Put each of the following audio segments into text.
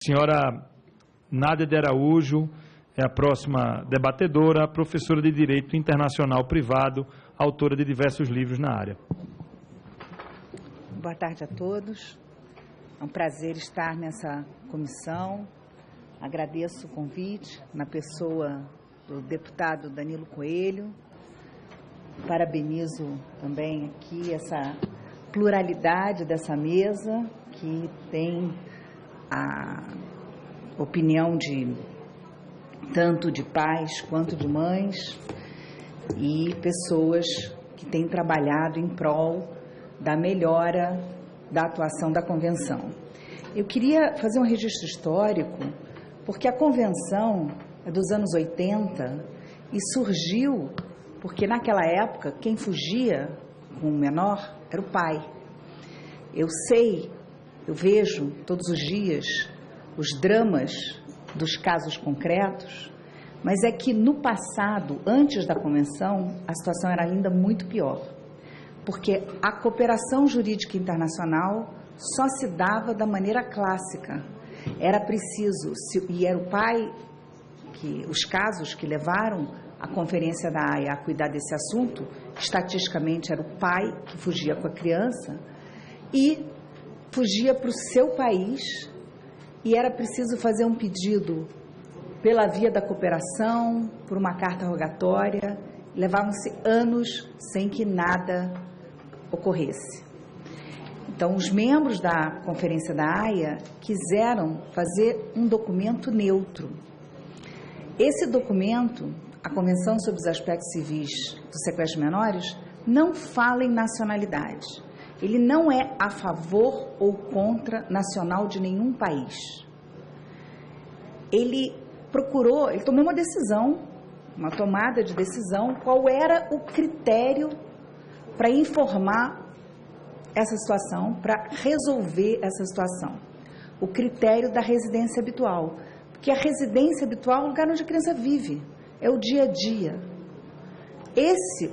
Senhora Nádia de Araújo é a próxima debatedora, professora de Direito Internacional Privado, autora de diversos livros na área. Boa tarde a todos. É um prazer estar nessa comissão. Agradeço o convite na pessoa do deputado Danilo Coelho. Parabenizo também aqui essa pluralidade dessa mesa, que tem a opinião de tanto de pais quanto de mães e pessoas que têm trabalhado em prol da melhora da atuação da Convenção. Eu queria fazer um registro histórico, porque a Convenção é dos anos 80 e surgiu porque naquela época quem fugia com o menor era o pai. Eu vejo todos os dias os dramas dos casos concretos, mas é que no passado, antes da Convenção, a situação era ainda muito pior, porque a cooperação jurídica internacional só se dava da maneira clássica. Era preciso, e era o pai, os casos que levaram a Conferência da Haia a cuidar desse assunto, estatisticamente era o pai que fugia com a criança e fugia para o seu país, e era preciso fazer um pedido pela via da cooperação, por uma carta rogatória. Levavam-se anos sem que nada ocorresse. Então, os membros da Conferência da Haia quiseram fazer um documento neutro. Esse documento, a Convenção sobre os Aspectos Civis do Sequestro de Menores, não fala em nacionalidade. Ele não é a favor ou contra nacional de nenhum país. Ele tomou uma decisão, uma tomada de decisão, qual era o critério para informar essa situação, para resolver essa situação. O critério da residência habitual. Porque a residência habitual é o lugar onde a criança vive, é o dia a dia.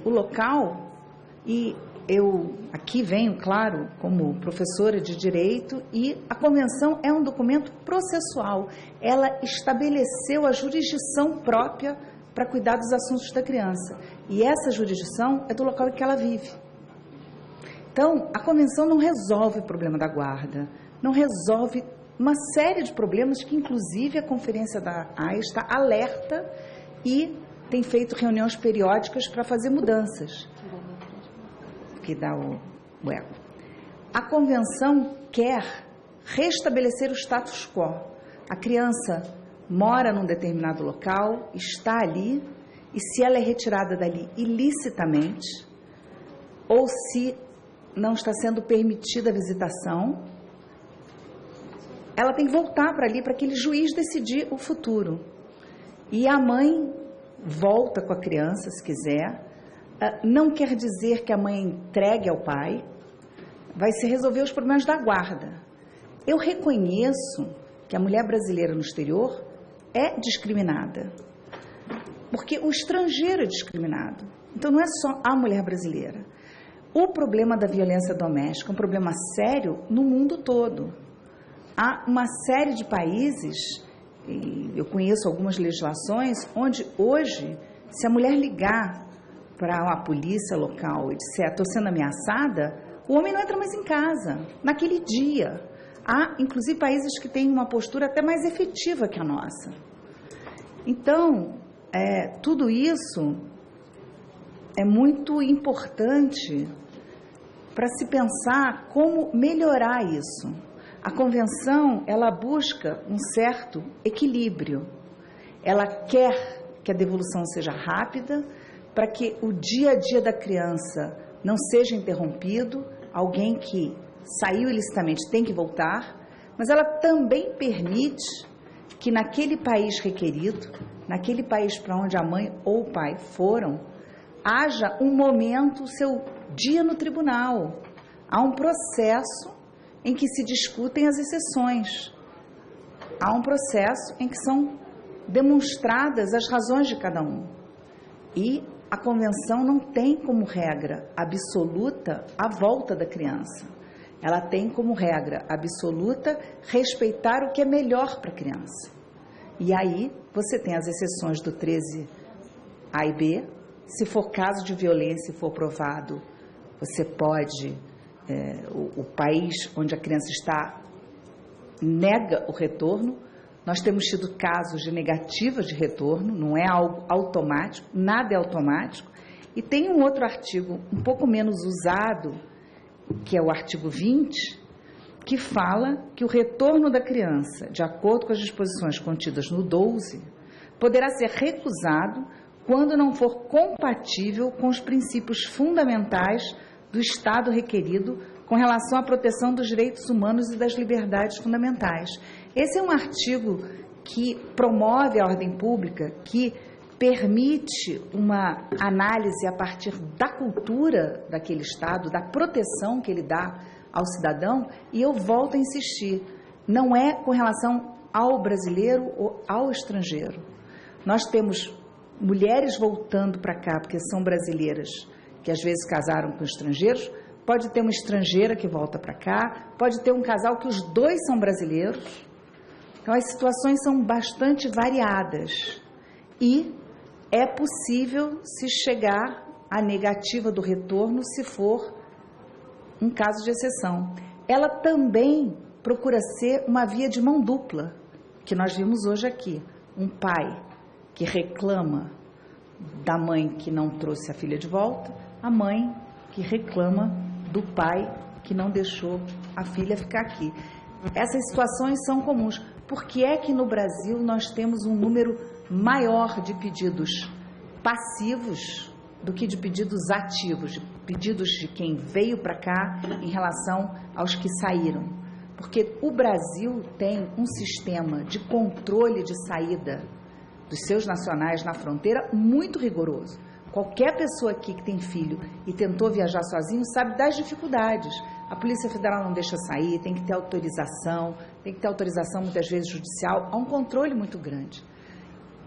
O local, e eu aqui venho, claro, como professora de Direito, e a Convenção é um documento processual. Ela estabeleceu a jurisdição própria para cuidar dos assuntos da criança. E essa jurisdição é do local em que ela vive. Então, a Convenção não resolve o problema da guarda, não resolve uma série de problemas que, inclusive, a Conferência da Haia está alerta e tem feito reuniões periódicas para fazer mudanças. Que dá o eco. A Convenção quer restabelecer o status quo. A criança mora num determinado local, está ali, e se ela é retirada dali ilicitamente, ou se não está sendo permitida a visitação, ela tem que voltar para ali, para aquele juiz decidir o futuro. E a mãe volta com a criança, se quiser. Não quer dizer que a mãe entregue ao pai, vai se resolver os problemas da guarda. Eu reconheço que a mulher brasileira no exterior é discriminada, porque o estrangeiro é discriminado. Então não é só a mulher brasileira. O problema da violência doméstica é um problema sério no mundo todo. Há uma série de países, e eu conheço algumas legislações, onde hoje, se a mulher ligar para a polícia local e disser, estou sendo ameaçada, o homem não entra mais em casa, naquele dia. Há, inclusive, países que têm uma postura até mais efetiva que a nossa. Então, tudo isso é muito importante para se pensar como melhorar isso. A Convenção, ela busca um certo equilíbrio. Ela quer que a devolução seja rápida, para que o dia a dia da criança não seja interrompido, alguém que saiu ilicitamente tem que voltar, mas ela também permite que naquele país requerido, naquele país para onde a mãe ou o pai foram, haja um momento, o seu dia no tribunal. Há um processo em que se discutem as exceções. Há um processo em que são demonstradas as razões de cada um. E a Convenção não tem como regra absoluta a volta da criança. Ela tem como regra absoluta respeitar o que é melhor para a criança. E aí você tem as exceções do 13A e B. Se for caso de violência e for provado, você pode, o país onde a criança está nega o retorno. Nós temos tido casos de negativa de retorno, não é algo automático, nada é automático. E tem um outro artigo um pouco menos usado, que é o artigo 20, que fala que o retorno da criança, de acordo com as disposições contidas no 12, poderá ser recusado quando não for compatível com os princípios fundamentais do Estado requerido com relação à proteção dos direitos humanos e das liberdades fundamentais. Esse é um artigo que promove a ordem pública, que permite uma análise a partir da cultura daquele Estado, da proteção que ele dá ao cidadão, e eu volto a insistir, não é com relação ao brasileiro ou ao estrangeiro. Nós temos mulheres voltando para cá porque são brasileiras, que às vezes casaram com estrangeiros, pode ter uma estrangeira que volta para cá, pode ter um casal que os dois são brasileiros. Então as situações são bastante variadas e é possível se chegar à negativa do retorno se for um caso de exceção. Ela também procura ser uma via de mão dupla, que nós vimos hoje aqui. Um pai que reclama da mãe que não trouxe a filha de volta, a mãe que reclama do pai que não deixou a filha ficar aqui. Essas situações são comuns. Por que é que no Brasil nós temos um número maior de pedidos passivos do que de pedidos ativos, de pedidos de quem veio para cá em relação aos que saíram? Porque o Brasil tem um sistema de controle de saída dos seus nacionais na fronteira muito rigoroso. Qualquer pessoa aqui que tem filho e tentou viajar sozinho sabe das dificuldades. A Polícia Federal não deixa sair, tem que ter autorização muitas vezes judicial, há um controle muito grande.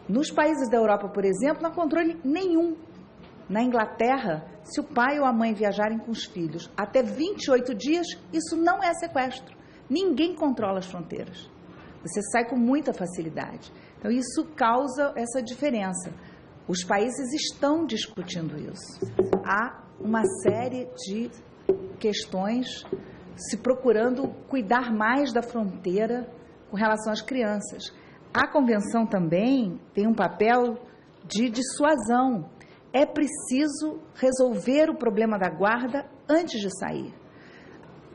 Nos países da Europa, por exemplo, não há controle nenhum. Na Inglaterra, se o pai ou a mãe viajarem com os filhos até 28 dias, isso não é sequestro. Ninguém controla as fronteiras. Você sai com muita facilidade. Então, isso causa essa diferença. Os países estão discutindo isso. Há uma série de questões se procurando cuidar mais da fronteira com relação às crianças. A Convenção também tem um papel de dissuasão. É preciso resolver o problema da guarda antes de sair.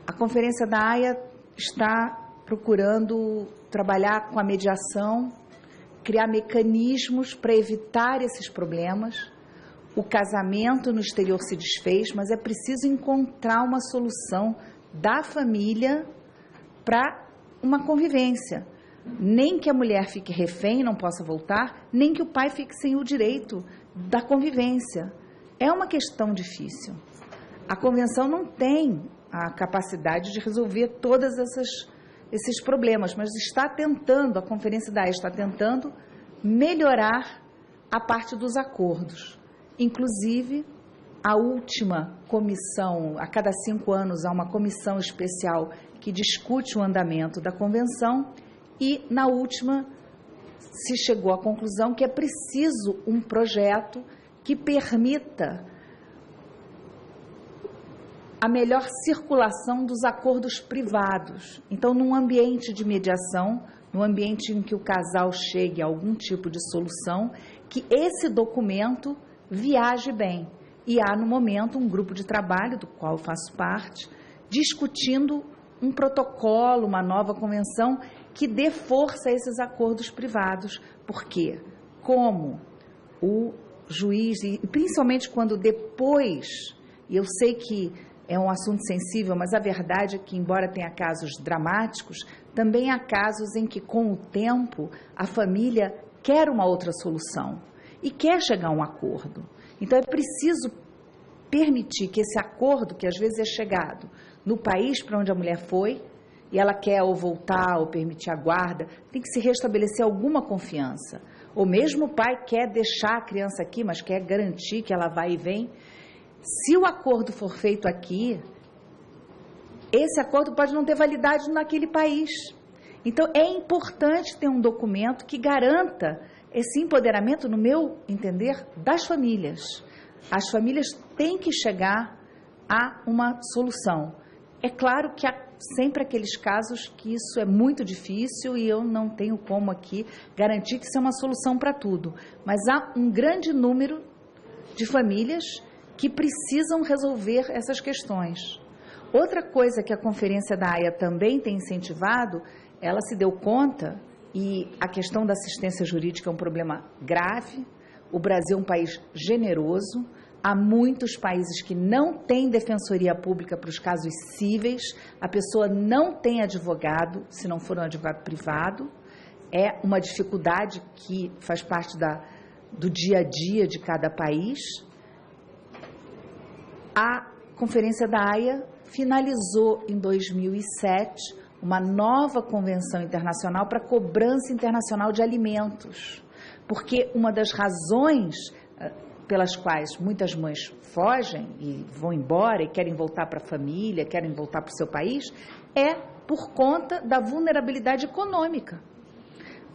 A Conferência da Haia está procurando trabalhar com a mediação, criar mecanismos para evitar esses problemas. O casamento no exterior se desfez, mas é preciso encontrar uma solução da família para uma convivência. Nem que a mulher fique refém e não possa voltar, nem que o pai fique sem o direito da convivência. É uma questão difícil. A Convenção não tem a capacidade de resolver todos esses problemas, mas está tentando, a Conferência da Haia está tentando melhorar a parte dos acordos. Inclusive, a última comissão, a cada 5 anos há uma comissão especial que discute o andamento da Convenção e, na última, se chegou à conclusão que é preciso um projeto que permita a melhor circulação dos acordos privados. Então, num ambiente de mediação, num ambiente em que o casal chegue a algum tipo de solução, que esse documento viaje bem. E há, no momento, um grupo de trabalho, do qual eu faço parte, discutindo um protocolo, uma nova convenção que dê força a esses acordos privados. Porque, como o juiz, e principalmente quando depois, e eu sei que é um assunto sensível, mas a verdade é que, embora tenha casos dramáticos, também há casos em que, com o tempo, a família quer uma outra solução e quer chegar a um acordo. Então, é preciso permitir que esse acordo, que às vezes é chegado no país para onde a mulher foi, e ela quer ou voltar ou permitir a guarda, tem que se restabelecer alguma confiança. Ou mesmo o pai quer deixar a criança aqui, mas quer garantir que ela vai e vem. Se o acordo for feito aqui, esse acordo pode não ter validade naquele país. Então, é importante ter um documento que garanta esse empoderamento, no meu entender, das famílias. As famílias têm que chegar a uma solução. É claro que há sempre aqueles casos que isso é muito difícil e eu não tenho como aqui garantir que isso é uma solução para tudo. Mas há um grande número de famílias que precisam resolver essas questões. Outra coisa que a Conferência da Haia também tem incentivado, ela se deu conta, e a questão da assistência jurídica é um problema grave. O Brasil é um país generoso, há muitos países que não têm defensoria pública para os casos cíveis, a pessoa não tem advogado, se não for um advogado privado, é uma dificuldade que faz parte do dia a dia de cada país. A Conferência da Haia finalizou em 2007 uma nova convenção internacional para cobrança internacional de alimentos, porque uma das razões pelas quais muitas mães fogem e vão embora e querem voltar para a família, querem voltar para o seu país, é por conta da vulnerabilidade econômica.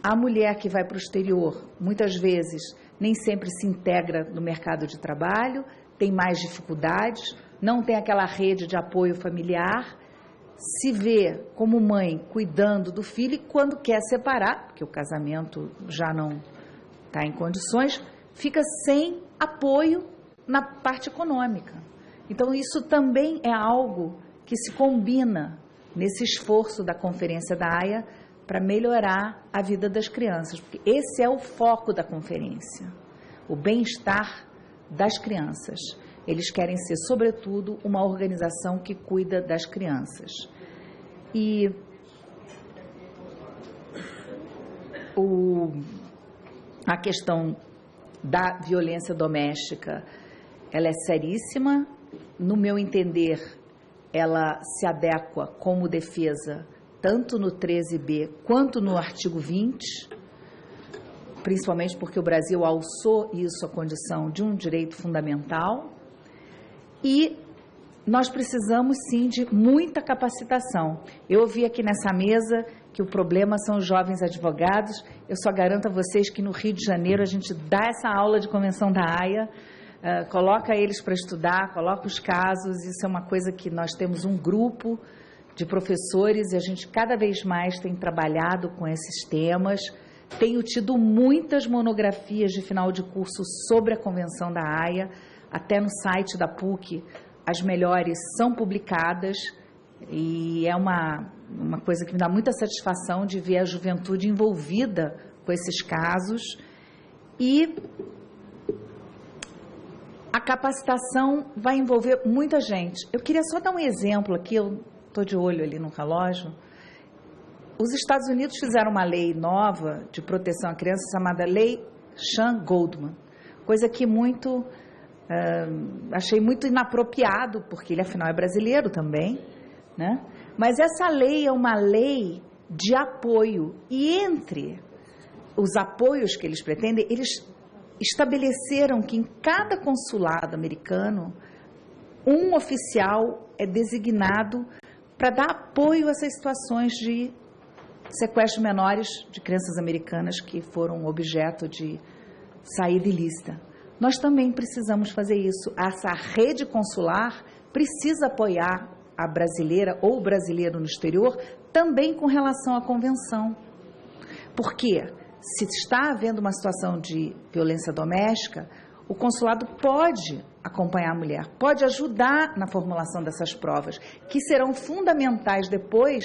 A mulher que vai para o exterior, muitas vezes, nem sempre se integra no mercado de trabalho, tem mais dificuldades, não tem aquela rede de apoio familiar, se vê como mãe cuidando do filho e quando quer separar, porque o casamento já não está em condições, fica sem apoio na parte econômica. Então, isso também é algo que se combina nesse esforço da Conferência da Haia para melhorar a vida das crianças, porque esse é o foco da conferência, o bem-estar das crianças. Eles querem ser, sobretudo, uma organização que cuida das crianças. E a questão da violência doméstica, ela é seríssima. No meu entender, ela se adequa como defesa tanto no 13b quanto no artigo 20, principalmente porque o Brasil alçou isso à condição de um direito fundamental. E nós precisamos, sim, de muita capacitação. Eu ouvi aqui nessa mesa que o problema são os jovens advogados. Eu só garanto a vocês que no Rio de Janeiro a gente dá essa aula de Convenção da Haia, coloca eles para estudar, coloca os casos. Isso é uma coisa que nós temos um grupo de professores e a gente cada vez mais tem trabalhado com esses temas. Tenho tido muitas monografias de final de curso sobre a Convenção da Haia. Até no site da PUC, as melhores são publicadas e é uma coisa que me dá muita satisfação de ver a juventude envolvida com esses casos. E a capacitação vai envolver muita gente. Eu queria só dar um exemplo aqui, eu estou de olho ali no relógio. Os Estados Unidos fizeram uma lei nova de proteção à criança chamada Lei Sean Goldman, coisa que achei muito inapropriado, porque ele afinal é brasileiro também, né? Mas essa lei é uma lei de apoio e entre os apoios que eles pretendem, eles estabeleceram que em cada consulado americano um oficial é designado para dar apoio a essas situações de sequestro menores de crianças americanas que foram objeto de saída ilícita. Nós também precisamos fazer isso. Essa rede consular precisa apoiar a brasileira ou o brasileiro no exterior também com relação à convenção. Porque se está havendo uma situação de violência doméstica, o consulado pode acompanhar a mulher, pode ajudar na formulação dessas provas, que serão fundamentais depois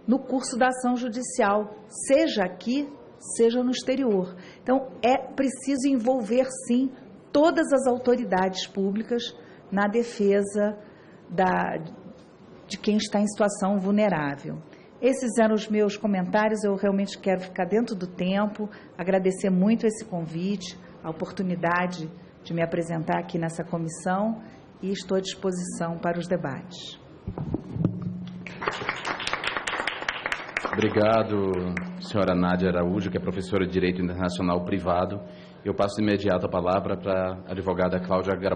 no curso da ação judicial, seja aqui, seja no exterior. Então, é preciso envolver, sim, todas as autoridades públicas na defesa de quem está em situação vulnerável. Esses eram os meus comentários, eu realmente quero ficar dentro do tempo, agradecer muito esse convite, a oportunidade de me apresentar aqui nessa comissão e estou à disposição para os debates. Obrigado, senhora Nádia Araújo, que é professora de Direito Internacional Privado. Eu passo de imediato a palavra para a advogada Cláudia Garbo.